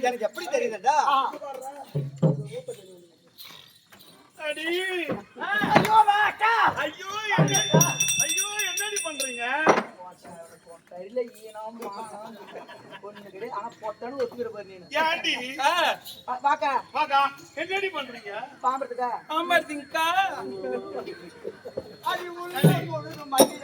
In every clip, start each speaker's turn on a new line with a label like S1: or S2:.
S1: எனக்கு எப்படி தெரியுதுடா?
S2: அடி
S1: ஐயோ வாக்கா
S2: ஐயோ என்னடி பண்றீங்க?
S1: கையில ஈனமா ஒண்ணுகிடே ஆனா பொட்டன்னு ஒத்துக்கிற பாரு நீ.
S2: ஏண்டி
S1: வாக்கா
S2: வாக்கா என்னடி பண்றீங்க?
S1: பாம்பறதுக்கா
S2: பாம்பறதுக்கா
S1: அது உள்ள போடு மகிழ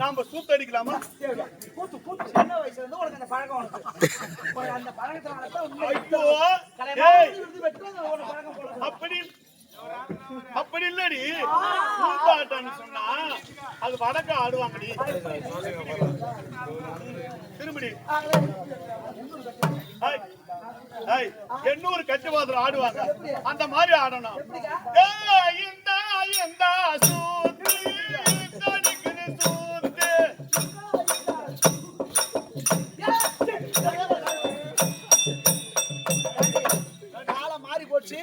S2: நாம சூத்து அடிக்கலாமா?
S1: சின்ன வயசுல இருந்து உனக்கு அந்த பழக்கம் உனக்கு அந்த பழக்கத்தினால
S2: அப்படி இல்லடி. சூத்தாட்டன்னு சொன்னா அது வடக்க ஆடுவாங்கடி. திரும்படி 800 கட்டுவாதர் ஆடுவாங்க. அந்த மாதிரி ஆடணும். சூத்து
S1: காலம் மாறி போச்சு.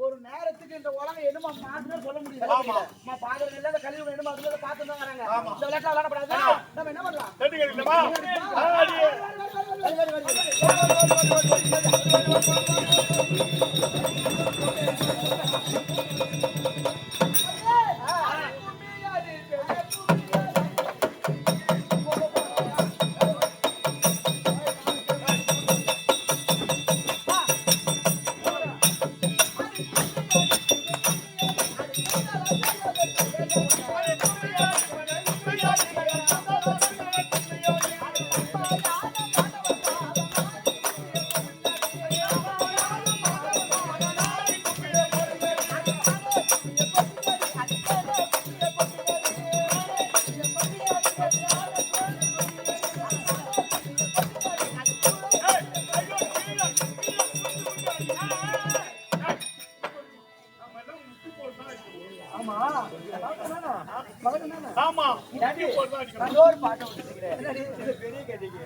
S1: ஒரு நேரத்துக்கு இந்த உலகம் என்னமா மாறுன்னு சொல்ல முடியாது.
S2: ஆமா
S1: பாக்குறது இல்ல கழிவு என்னமா அதுல பாத்துட்டு தான் வராங்க. இந்த விளையாட்டுல விளையாடப்படாது. நம்ம என்ன பண்ணலாம்?
S2: ஆமா
S1: ஒரு பாட்டை பெரிய கேட்டீங்க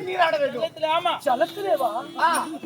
S2: நீராட வேண்டும். ஆமா,
S1: ஜலத்திலே வா.
S2: ஆமா.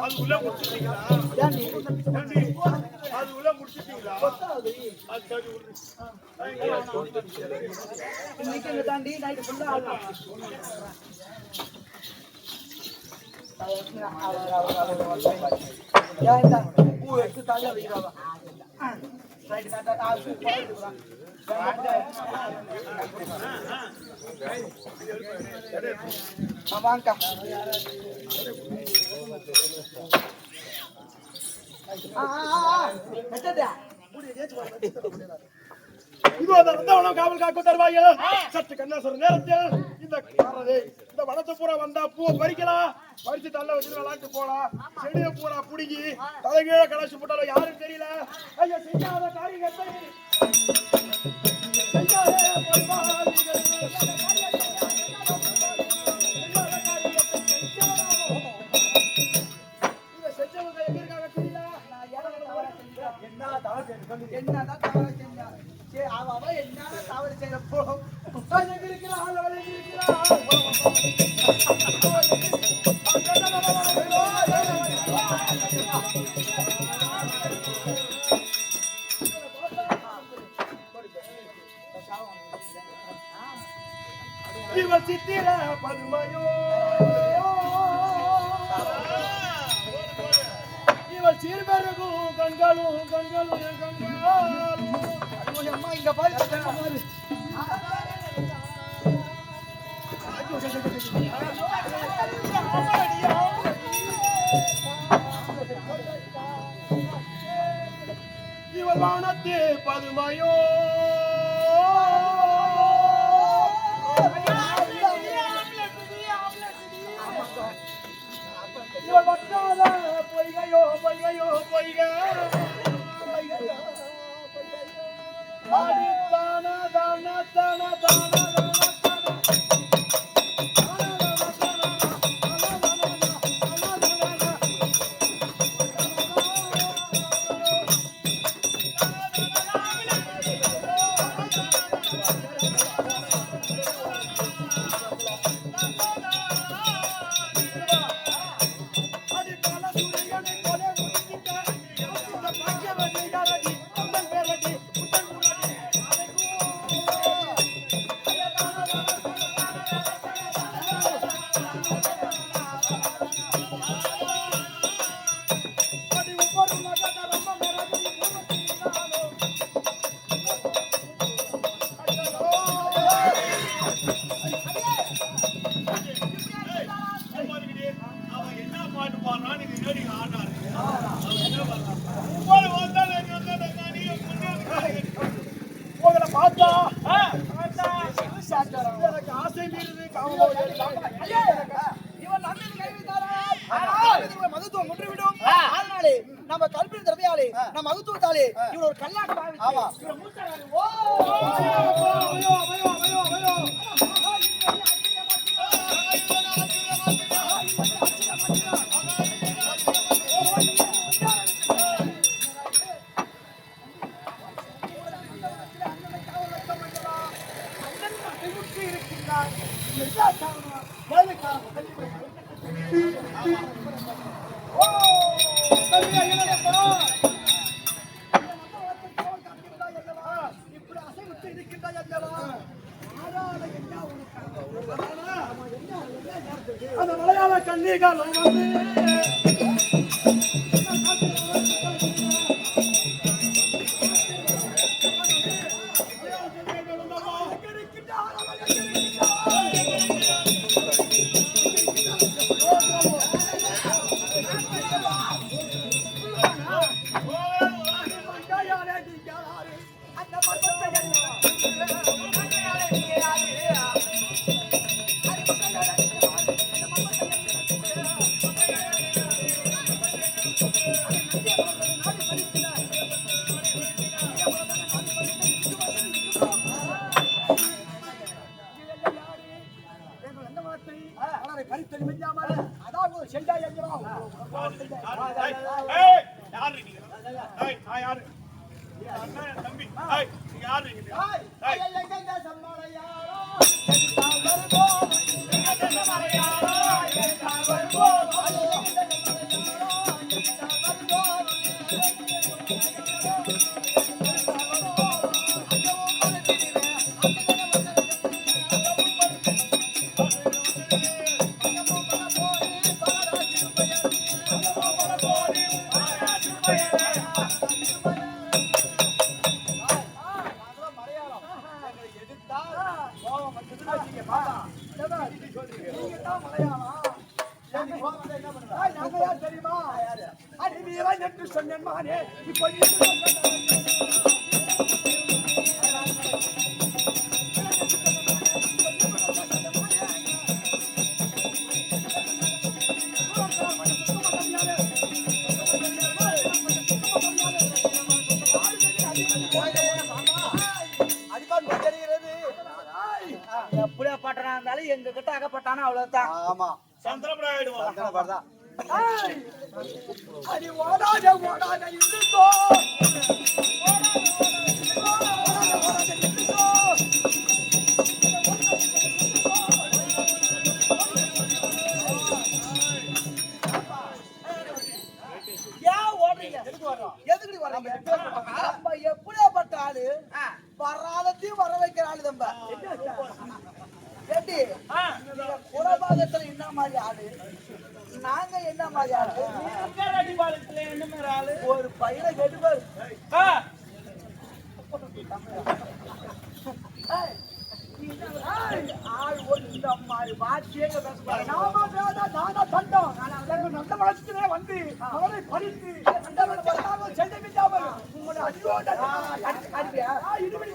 S2: அது உள்ள முடிச்சிட்டீங்களா? அது உள்ள முடிச்சிட்டீங்களா?
S1: இன்னைக்கு தாண்டி நைட்டு ஃபுல்லா ஆடலாம். பூ எடுத்து தள்ள வைக்கிறாங்க. வாங்கக்கா.
S2: காவல் காக்க தருவாங்க. சற்று கண்ணாசர் நேரத்தில் இந்த வனத்தை பூரா வந்தா பூவை பறிக்கலாம், பறிச்சு தள்ள வச்சு விளாண்டு போலாம். செடியை பூரா புடுங்கி தலைகீழ கலாச்சி போட்டாலும் யாரும் தெரியல. ஐயா செய்யாத காரியத்தை
S1: என்னதான் தவறு செஞ்சா அவ என்ன தவறு செய்யறப்போ
S2: இவர் சித்திர பதுமையோ, இவர் சீர்பெருகும் கண்களும் கண்களும் கண்களும்.
S1: அம்மா இங்க பாரு.
S2: இவர் வானத்தே பதுமையோ, இவர் பட்டாத பொய்கையோ பொய்கையோ பொய்க தான தான தான தான
S1: மகத்துவம் முற்றிவிடும். அதனாலே நம்ம கல்வியின் திறமையாலே நம்ம மகத்துவத்தாலே இவர் ஒரு கல்லாட்டு அந்த மலையாள கன்னிகாலம் வந்து அதான் செஞ்சா எங்கிறோம்
S2: யாரு நீங்க நான் யாரு அண்ணன் தம்பி யாரு நீங்க
S1: எங்க சம்மளையாரோ தெரியுமா என்று சொன்னேன் மானே இப்போ எப்படியா பட்டனா இருந்தாலும் எங்க கிட்ட அகப்பட்டானா அவ்வளவுதான். ஆமா சந்திரபுரம் அடி ஓடாத ஓடாத இருந்தோ எதுக்கு வர்றீங்க? நம்ம எப்படியா பட்ட ஆளு வராதத்தையும் வர வைக்கிற ஆளு தம்ப ஏடி புறபாகத்துல என்ன மாதிரி ஆளு நாங்க என்ன மாதிரி ஆளு என்ன மாதிரி ஆளு ஒரு பையனை கெட்டுப்பாரு ஆள் இந்த மாதிரி வாட்சியே நாம நானா சண்டம் நல்ல வளர்ச்சியே வந்து அவரை பறித்து செஞ்சு விட்டாமல் உங்களோட அடியோட அடிப்பியா இதுபடி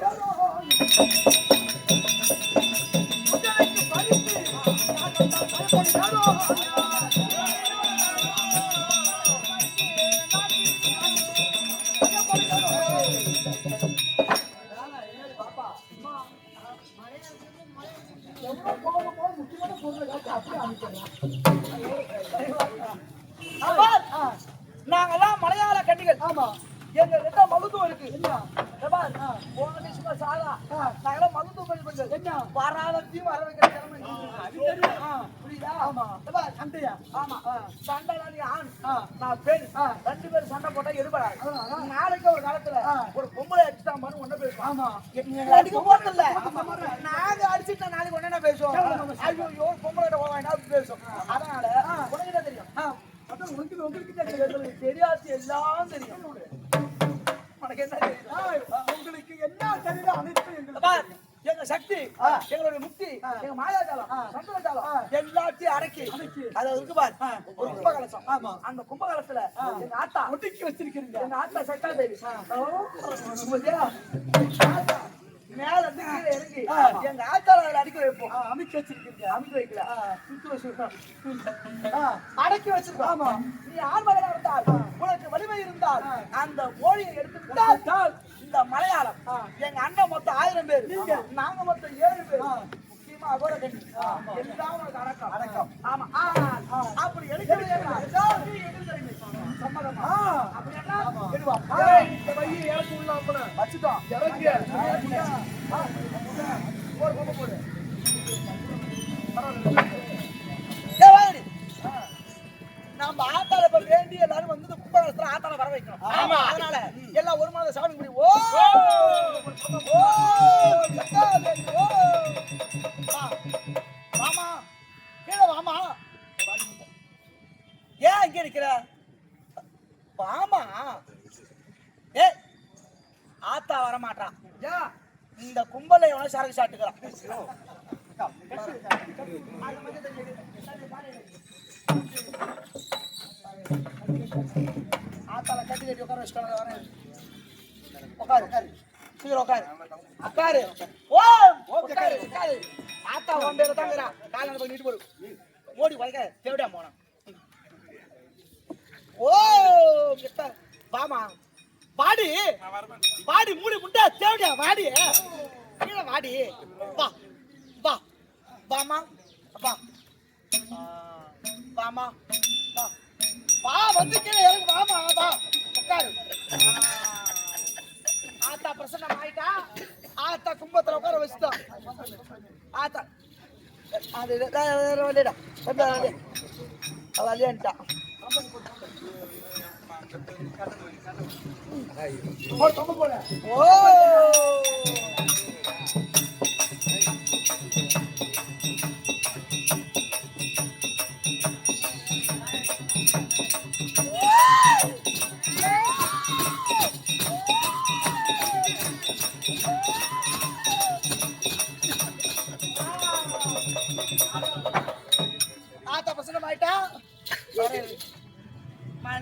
S1: நாங்கெல்லாம் மலையாள கண்டிகள். ஆமா எங்க கிட்ட மருத்துவம் இருக்கு. நாங்கெல்லாம் மருத்துவம் பெண்கள் என்ன வராதத்தையும் வர வைக்கிற திறமை புரியுதா? ஆமா சண்டையா? ஆமா சண்டை ஆண் நான் பெண் ரெண்டு பேரும் சண்டை போட்டா எடுபடாது. நாளைக்கு ஒரு காலத்துல ஒரு பொம்பளை அடிச்சுட்டா மாதிரி ஒண்ணு பேசுவோம். ஆமா அடிக்க போறது இல்ல நாங்க அடிச்சுட்டா நாளைக்கு ஒண்ணு பேசுவோம். ஐயோ பொம்பளை வேண்டாம் பேசுவோம். அதனால உனக்கு என்ன தெரியும்? உங்களுக்கு தெரியாது எல்லாம் தெரியும். உனக்கு என்ன தெரியும்? உங்களுக்கு என்ன தெரியுது அனைத்து எங்க சக்தி எங்களுடைய முக்தி எங்க மாயாஜாலம் சந்தனஜாலம் எல்லாத்தையும் அடக்கி அது இருக்கு பாரு ஒரு கும்பகலசம். ஆமா அந்த கும்பகலத்துல எங்க ஆத்தா ஒட்டிக்கி வச்சிருக்கீங்க. எங்க ஆத்தா சட்டா தேவி மேல இருந்து கீழே இறங்கி எங்க ஆத்தால அடிக்க வைப்போம். அமைக்க வச்சிருக்கீங்க. அமைக்க வைக்கல அடக்கி வச்சிருக்கோம். ஆமா நீ ஆண்மகனா இருந்தால் உனக்கு வலிமை இருந்தால் அந்த மொழியை எடுத்துக்கிட்டால் இந்த மலையாளம் எங்க அண்ணன் மொத்தம் 1000 பேர் நாங்க மொத்தம் 7 பேர் முக்கியமா அகோர கண்ணி எல்லாம் உனக்கு அடக்கம். ஆமா அப்படி எடுக்கிறது சம்மதமா? அப்படி இந்த பையன் இறக்கி உள்ள வச்சுட்டோம். போடு நம்ம ஆத்தால இப்ப வேண்டி எல்லாரும் வந்து கும்பகலத்துல ஆத்தால வர வைக்கணும். ஆமா அதனால எல்லாம் ஒரு மாத சாமி குடி ஓ வாமா கீழே வாமா. ஏன் இங்க இருக்கிற வாமா? ஏ ஆத்தா வரமாட்டான். இந்த கும்பலை எவனோ சரக்கு சாட்டுக்கிறான். ஆத்தால கட்டி கட்டி உட்கார வச்சுட்டாங்க. உட்காரு சீக்கிரம் உட்காரு உட்காரு. ஓ உட்காரு உட்காரு. ஆத்தா ஒன்பேர தாங்கிறான். காலையில போய் நீட்டு போடு ஓடி உழைக்க தேவையா போனான். ஓ கிட்ட வாமா வாடி வாடி மூடி முட்டா தேவையா வாடி கீழே வாடி வா வா வாமா அப்பா வாமா வா வந்து கீழே இறங்கு வாமா வா உட்காரு ஆத்தா பிரசன்னம் ஆயிட்டா ஆத்தா கும்பத்துல உட்கார வச்சுட்டா ஆத்தா அது வரலடா அவ அலியன்ட்டா ஓ ஆத்தா பிரசன்னம் ஆயிட்டா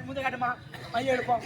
S1: முத காட்டுமா மைய எடுப்போம்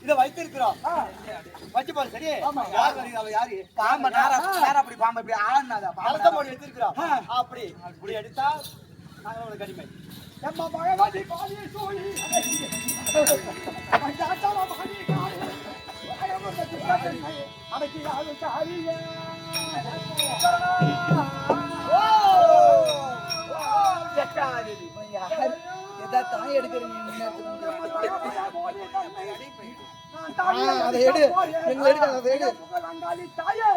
S1: இத வைத்திருக்கிறோம் வச்சு பாரு சரி யார் வரீங்க அவ யாரு பாம்பை நேரா அப்படி பாம்பை இப்படி ஆனாதா பழத்த மோடி எடுத்திருக்கிறோம் அப்படி இப்படி எடுத்தா நாங்க உங்களுக்கு அடிமை எம்மா பகவாதி பாதி சோழி பஞ்சாத்தா பாதி காரி அடக்கி ஆளு காரியே ஓ ஜக்காரி எதா தாய் எடுக்கிறீங்க அதை எடு எங்களை எடுக்க அதை எடு தாயே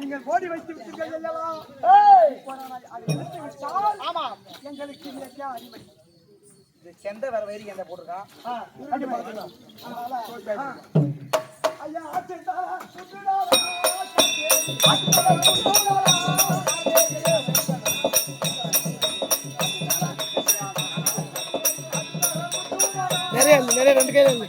S1: நீங்கள் ஓடி வைத்து விட்டீர்கள் அல்லவா? ஆமா எங்களுக்கு அடிமை செந்த வேற வேறு என்ன போட்டிருக்கான் ஐயா நிறைய ரெண்டு கையில இருந்து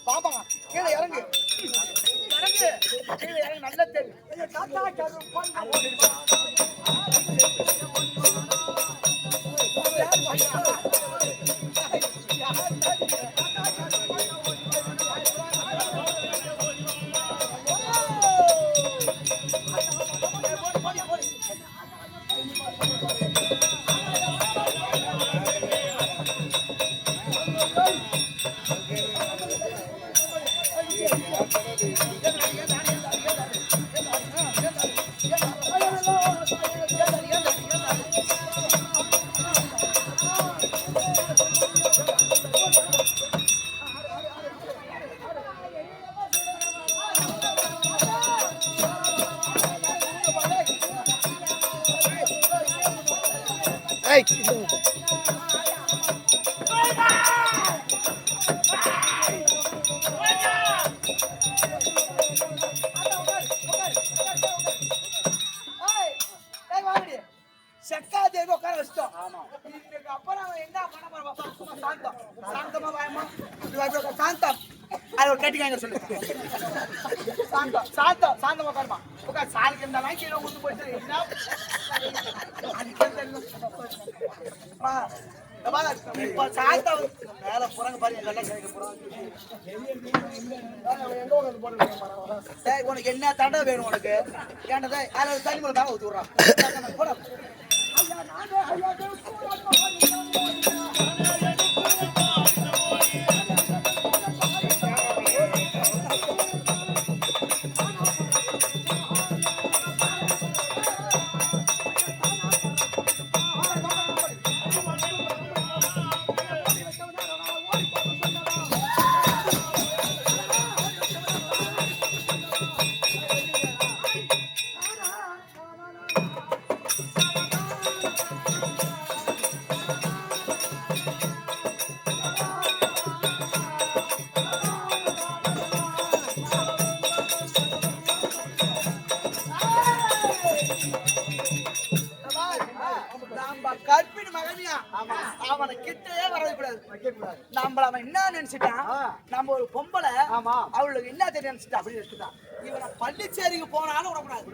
S1: பாபா கீழே இறங்கு நல்ல தெரியும் செக்காதேவி உட்கார வச்சிட்டோம் இதுக்கு அப்புறம் என்ன பண்ண போறோம் சாந்தம் சாந்தமா பயமா சாந்தம் அதை ஒரு கட்டிக்காங்க சொல்லு சாந்தம் சாந்தம் சாந்தமா உட்காருமா உட்கார் சாருக்கு இருந்தாலும் கீழே ஊந்து போயிட்டு என்ன அதுக்கு இப்ப சாத்தா மேல புறங்க பாருங்க வெள்ளை கேட்க போறாங்க. உனக்கு என்ன தண்டை வேணும் உனக்கு? ஏன்டா அதில் தண்ணி மேலே தாங்க ஊற்றி விட்றான் போட. கற்பின் மகனியா அவனை கிட்டே வரக்கூடாது. நம்மள அவன் என்ன நினைச்சிட்டான்? நம்ம ஒரு பொம்பளை அவளுக்கு என்ன தெரியும் நினைச்சிட்டா? அப்படி நினைச்சிட்டான். இவனை பள்ளிச்சேரிக்கு போனாலும் விடக்கூடாது.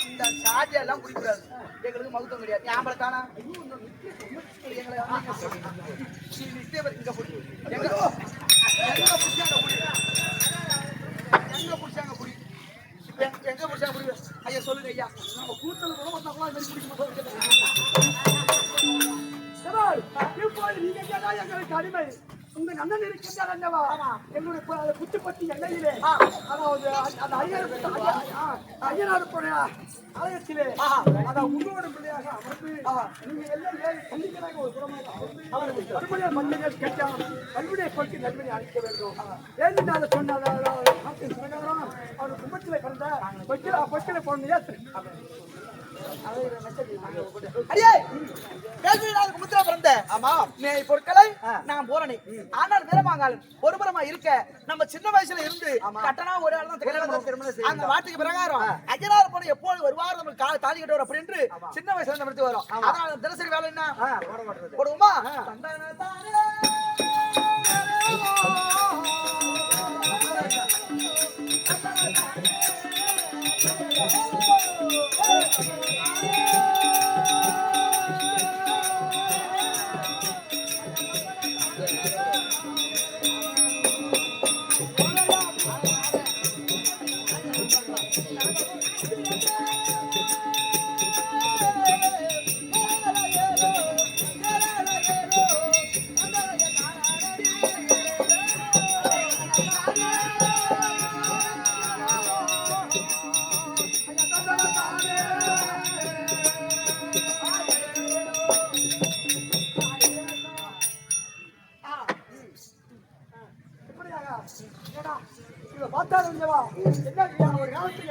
S1: இந்த சாதியெல்லாம் குடிக்கூடாது. எங்களுக்கு மகுத்தம் கிடையாது. ஞாபகம் தானா? எங்களை இங்க புடி. எங்க புடிச்சாங்க புடி. எங்க புடிச்சாங்க புடி. எங்க புடிச்சாங்க புடி. ஐயா சொல்லுங்க ஐயா. நம்ம கூட்டல கூட வந்தாங்களா இந்த குடிக்க போறோம். இப்போ நீங்க கேட்டா எங்களுக்கு அடிமை. உங்க அண்ணன் இருக்கின்றார் அல்லவா? எங்களுடைய குத்துப்பட்டி எல்லையிலே அதாவது அந்த ஐயனார் ஆலயத்திலே அதான் உங்களோட பிள்ளையாக அமர்ந்து நீங்க எல்லாம் சந்திக்கிறாங்க. ஒரு புறமாக மந்திரிகள் கேட்டால் கல்வியை பற்றி நல்வினை அளிக்க வேண்டும் ஏன்னு அதை சொன்னார். பிரகாரம் அவர் கும்பத்திலே பிறந்த பொக்கில போன பொருட்களை நான் போறேன். ஆனால் வீரமாங்காலன் ஒருபுறமா இருக்க நம்ம சின்ன வயசுல இருந்து கட்டணா ஒரு அந்த வாட்டுக்கு பிரகாரம் ஐயனார் போன எப்போது வருவார் நம்ம தாலி கட்டுவார் அப்படி என்று சின்ன வயசுல நடத்தி வரும். அதனால தினசரி வேலை என்ன போடுவோமா?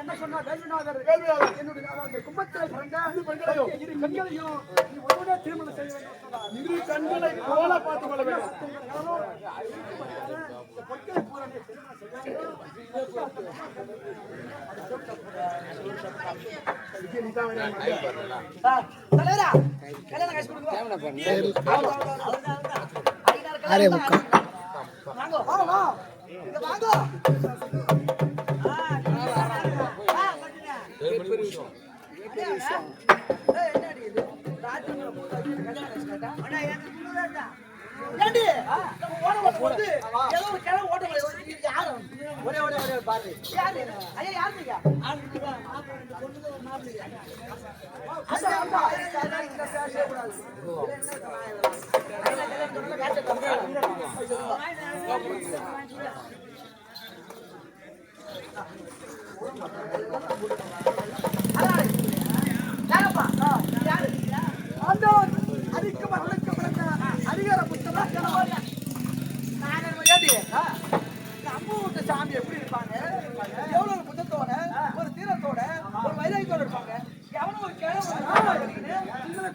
S1: என்ன சொன்னா என்னுடைய கும்பத்திலே பிறந்த இரு கண்களையும் திருமணம் செய்ய வேண்டும்.
S2: இரு கண்களை போல பார்த்துக் கொள்ள வேண்டும்.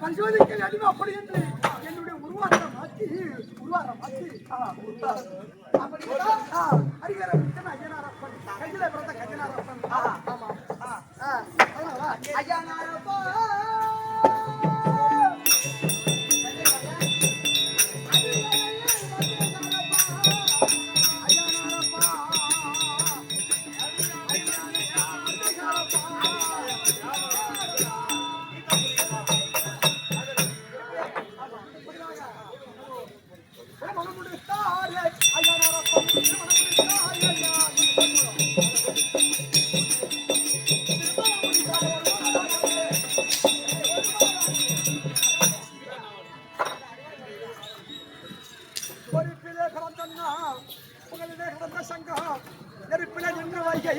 S3: பரிசோதிக்க வேண்டும் அப்படி என்று என்னுடைய உருவாரம் மாற்றி அறிகிற ஐயனாரப்பன் கையில பிறந்த கஜனாரப்பன் ஆமா
S1: ஐயனாரப்பா
S3: நெருப்பில நின்ற வைகை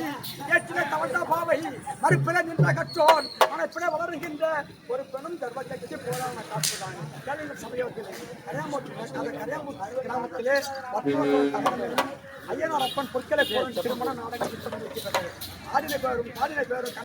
S3: ஏற்றில தவண்ட பாவை மறுப்பில நின்ற கற்றோன் மனப்பில வளருகின்ற ஒரு பெண்ணும் கர்ப்பத்தை போரான காட்டுதான் கேளுங்கள் சமயத்திலே கரையாம்பூர் கிராமத்திலே ஐயனார் அப்பன் பொற்களை போலும் திருமண நாடகம் ஆடின பேரும்